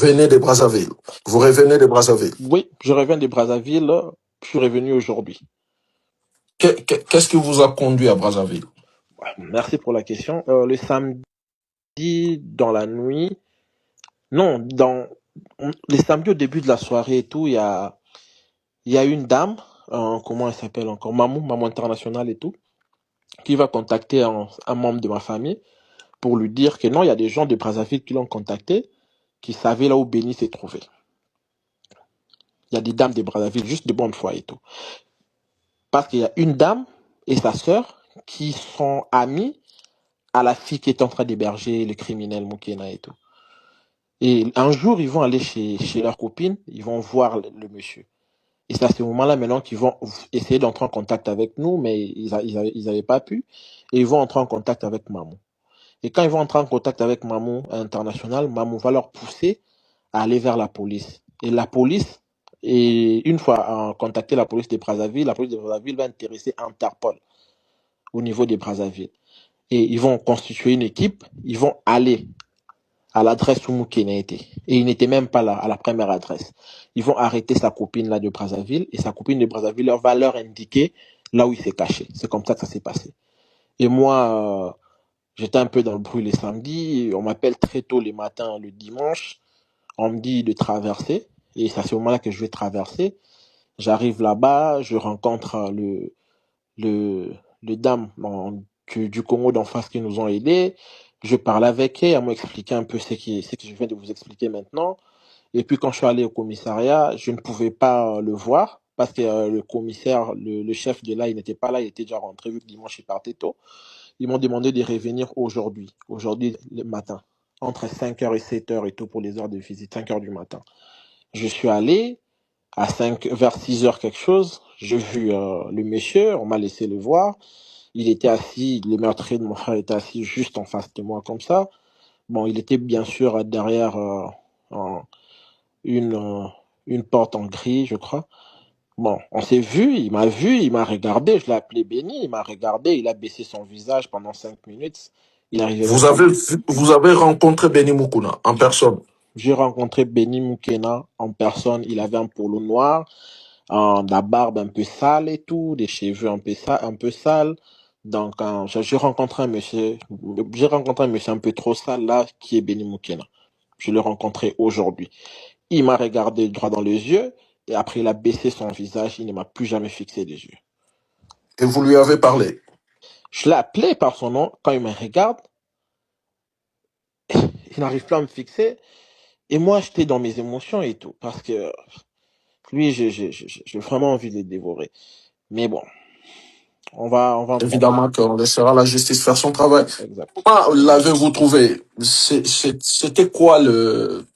venez de Brazzaville. Vous revenez de Brazzaville. Oui, je reviens de Brazzaville. Je suis revenu aujourd'hui. Qu'est-ce qui vous a conduit à Brazzaville? Merci pour la question. Le samedi, dans la nuit, non, les samedis au début de la soirée et tout, il y a une dame, comment elle s'appelle encore, Maman International et tout, qui va contacter un membre de ma famille pour lui dire que non, il y a des gens de Brazzaville qui l'ont contacté, qui savaient là où Béni s'est trouvé. Il y a des dames de Brazzaville, juste de bonne foi et tout. Parce qu'il y a une dame et sa sœur qui sont amies à la fille qui est en train d'héberger le criminel Moukena et tout. Et un jour, ils vont aller chez leur copine, ils vont voir le monsieur. Et c'est à ce moment-là maintenant qu'ils vont essayer d'entrer en contact avec nous, mais ils avaient pas pu. Et ils vont entrer en contact avec Mamou. Et quand ils vont entrer en contact avec Mamou International, Mamou va leur pousser à aller vers la police. Et la police, et une fois contacté la police la police de Brazzaville va intéresser Interpol au niveau des Brazzaville. Et ils vont constituer une équipe, ils vont aller à l'adresse où Moukena était. Et il n'était même pas là, à la première adresse. Ils vont arrêter sa copine là de Brazzaville, et sa copine de Brazzaville va leur indiquer là où il s'est caché. C'est comme ça que ça s'est passé. Et moi, j'étais un peu dans le bruit les samedis, on m'appelle très tôt les matins le dimanche, on me dit de traverser, et c'est à ce moment-là que je vais traverser. J'arrive là-bas, je rencontre les dames du Congo d'en face qui nous ont aidés. Je parle avec elles, elles m'ont expliqué un peu ce que je viens de vous expliquer maintenant. Et puis quand je suis allé au commissariat, je ne pouvais pas le voir parce que le commissaire, le chef de là, il n'était pas là, il était déjà rentré vu que dimanche il partait tôt. Ils m'ont demandé de revenir aujourd'hui le matin, entre 5h et 7h et tout pour les heures de visite, 5h du matin. Je suis allé, vers 6h quelque chose, j'ai vu le monsieur, on m'a laissé le voir. Il était assis, le meurtrier de mon frère était assis juste en face de moi comme ça. Bon, il était bien sûr derrière une, euh, une porte en gris, je crois. Bon, on s'est vu, il m'a regardé, je l'ai appelé Benny, il m'a regardé, il a baissé son visage pendant 5 minutes. Il n'arrivait même pas. Vous avez rencontré Benny Mukuna en personne. J'ai rencontré Benny Moukena en personne, il avait un polo noir, la barbe un peu sale et tout, des cheveux un peu sales. Donc, j'ai rencontré un monsieur un peu trop sale là, qui est Benny Moukena. Je l'ai rencontré aujourd'hui. Il m'a regardé droit dans les yeux, et après il a baissé son visage, il ne m'a plus jamais fixé les yeux. Et vous lui avez parlé. Je l'ai appelé par son nom, quand il me regarde, il n'arrive plus à me fixer, et moi j'étais dans mes émotions et tout, parce que lui, j'ai vraiment envie de le dévorer. Mais bon, Évidemment qu'on laissera la justice faire son travail. exact. Comment l'avez-vous trouvé? C'était quoi le...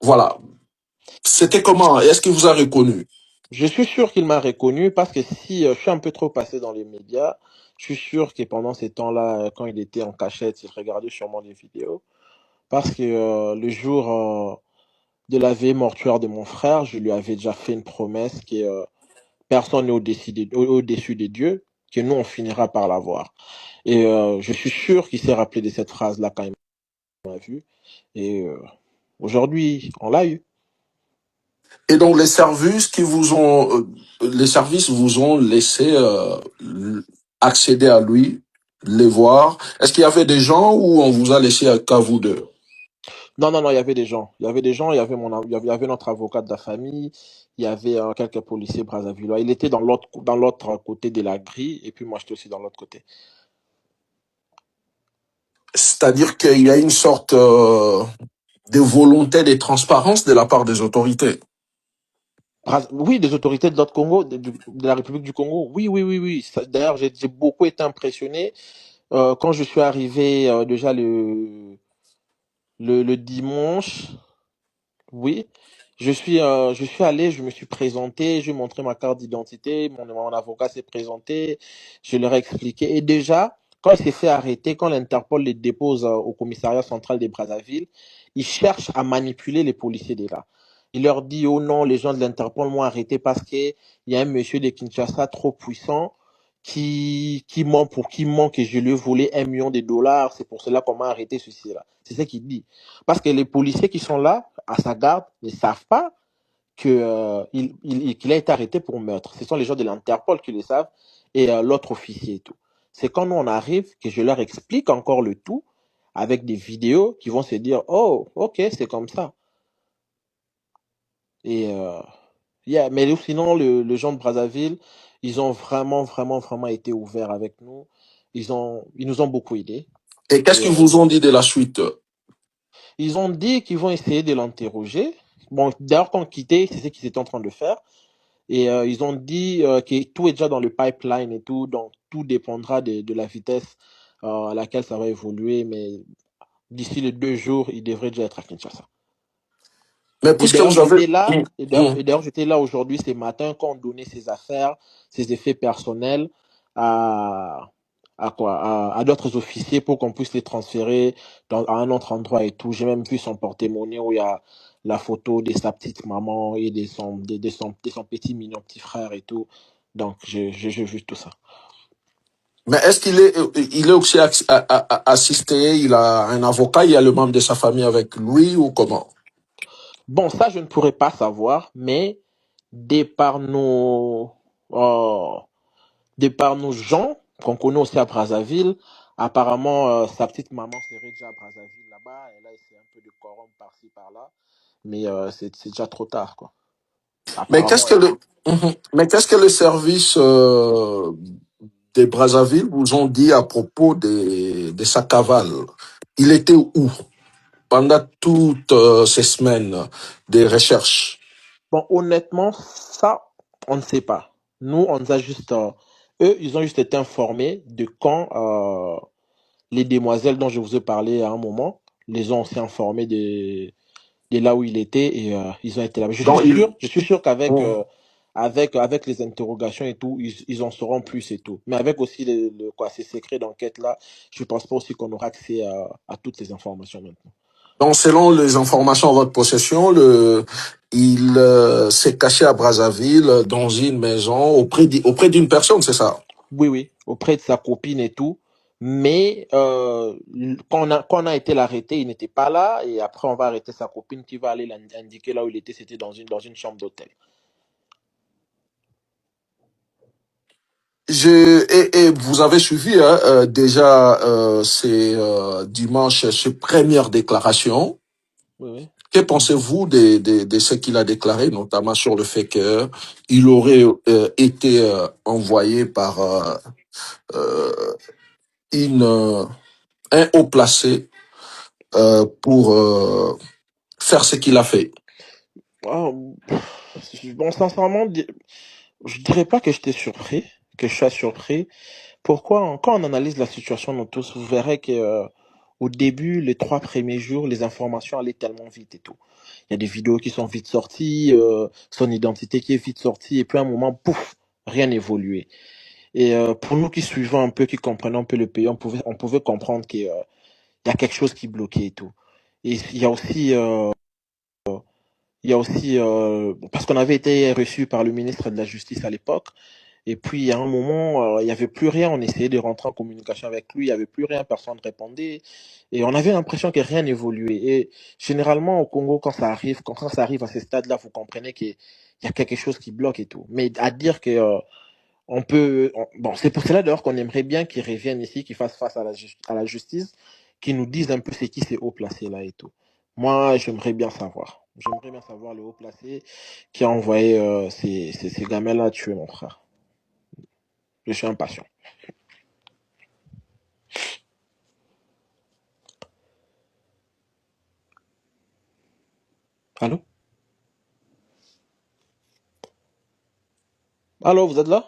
Voilà. C'était comment? Est-ce qu'il vous a reconnu? Je suis sûr qu'il m'a reconnu parce que si je suis un peu trop passé dans les médias, je suis sûr que pendant ces temps-là, quand il était en cachette, il regardait sûrement des vidéos. Parce que le jour de la veille mortuaire de mon frère, je lui avais déjà fait une promesse que personne n'est au-dessus des dieux, que nous, on finira par l'avoir. Et je suis sûr qu'il s'est rappelé de cette phrase-là quand il m'a vu. Et aujourd'hui, on l'a eu. Et donc les services vous ont laissé accéder à lui, les voir. Est-ce qu'il y avait des gens ou on vous a laissé qu'à vous deux? Non, non, non, il y avait des gens. Il y avait des gens, il y avait notre avocat de la famille, il y avait quelques policiers brazzavillois. Il était dans l'autre côté de la grille, et puis moi, j'étais aussi dans l'autre côté. C'est-à-dire qu'il y a une sorte de volonté de transparence de la part des autorités. Oui, des autorités de l'autre Congo, de la République du Congo. Oui, oui, oui, oui. D'ailleurs, j'ai beaucoup été impressionné quand je suis arrivé déjà le dimanche. Oui, je suis allé, je me suis présenté, je montré ma carte d'identité, mon avocat s'est présenté, je leur ai expliqué. Et déjà, quand il s'est fait arrêter, quand l'Interpol les dépose au commissariat central des Brazzaville, ils cherchent à manipuler les policiers de là. Il leur dit, oh non, les gens de l'Interpol m'ont arrêté parce qu'il y a un monsieur de Kinshasa trop puissant qui ment que je lui ai volé 1 million de dollars, c'est pour cela qu'on m'a arrêté ceci là. C'est ce qu'il dit. Parce que les policiers qui sont là, à sa garde, ne savent pas que, qu'il a été arrêté pour meurtre. Ce sont les gens de l'Interpol qui le savent et l'autre officier et tout. C'est quand nous on arrive que je leur explique encore le tout avec des vidéos qui vont se dire, oh, ok, c'est comme ça. Et yeah, mais sinon, le gens de Brazzaville, ils ont vraiment, vraiment, vraiment été ouverts avec nous. Ils nous ont beaucoup aidés. Et qu'est-ce Et qu'ils vous ont dit de la suite? ils ont dit qu'ils vont essayer de l'interroger. Bon, d'ailleurs, quand on quittait, c'est ce qu'ils étaient en train de faire. Et ils ont dit que tout est déjà dans le pipeline et tout, donc tout dépendra de la vitesse à laquelle ça va évoluer. Mais d'ici les 2 jours, il devrait déjà être à Kinshasa. Mais Et puisque d'ailleurs, vous avez... j'étais là, Hum. et d'ailleurs, j'étais là aujourd'hui, ce matin, quand on donnait ses affaires, ses effets personnels à, à d'autres officiers pour qu'on puisse les transférer à un autre endroit et tout. J'ai même vu son porte-monnaie où il y a la photo de sa petite maman et de son petit mignon petit frère et tout. Donc, j'ai vu tout ça. Mais est-ce il est aussi assisté, il a un avocat, il y a le membre de sa famille avec lui ou comment? Bon, ça, je ne pourrais pas savoir, mais de par nos, euh, de par nos gens qu'on connaît aussi à Brazzaville, apparemment, sa petite maman serait déjà à Brazzaville là-bas, et là, il s'est un peu de corrompre par-ci, par-là, mais c'est déjà trop tard, quoi. Mais Apparemment, elle- Mais qu'est-ce que le service des Brazzaville vous ont dit à propos de sa cavale? Il était où pendant toutes ces semaines de recherche? bon, honnêtement, ça, on ne sait pas. Nous, on nous a juste, eux, ils ont juste été informés de quand les demoiselles dont je vous ai parlé à un moment, les ont aussi informés de là où il était et ils ont été là. Donc, il, Je suis sûr qu'avec hum. avec les interrogations et tout, ils en sauront plus et tout. Mais avec aussi quoi, ces secrets d'enquête là, je pense pas aussi qu'on aura accès à toutes ces informations maintenant. Donc, selon les informations en votre possession, il s'est caché à Brazzaville dans une maison auprès d'une personne, c'est ça? Oui, oui, auprès de sa copine et tout. Mais quand on a été l'arrêter, il n'était pas là. Et après, on va arrêter sa copine qui va aller l'indiquer là où il était. C'était dans une chambre d'hôtel. Et vous avez suivi hein, déjà ces dimanches, ces premières déclarations. Oui, oui. Que pensez-vous de ce qu'il a déclaré, notamment sur le fait qu'il aurait été envoyé par euh, une, un haut placé pour faire ce qu'il a fait? Oh, bon, sincèrement, je dirais pas que j'étais surpris, que je sois surpris. Pourquoi? Quand on analyse la situation, nous tous, vous verrez que au début, les 3 premiers jours, les informations allaient tellement vite et tout. Il y a des vidéos qui sont vite sorties, son identité qui est vite sortie, et puis à un moment, pouf, rien n'évoluait. Et pour nous qui suivons un peu, qui comprenons un peu le pays, on pouvait comprendre qu'il y a quelque chose qui bloquait et tout. Et il y a aussi parce qu'on avait été reçu par le ministre de la Justice à l'époque, et puis à un moment, il n'y avait plus rien, on essayait de rentrer en communication avec lui, il n'y avait plus rien, personne ne répondait, et on avait l'impression que rien n'évoluait. Et généralement au Congo, quand ça arrive à ce stade-là, vous comprenez qu'il y a quelque chose qui bloque et tout. Mais à dire que bon, c'est pour cela d'ailleurs qu'on aimerait bien qu'il revienne ici, qu'il fasse face à la justice, qu'il nous dise un peu c'est qui ces hauts placés là et tout. Moi, j'aimerais bien savoir. J'aimerais bien savoir le haut placé qui a envoyé ces gamins-là tuer mon frère. Je suis impatient. Allô? Allô, vous êtes là?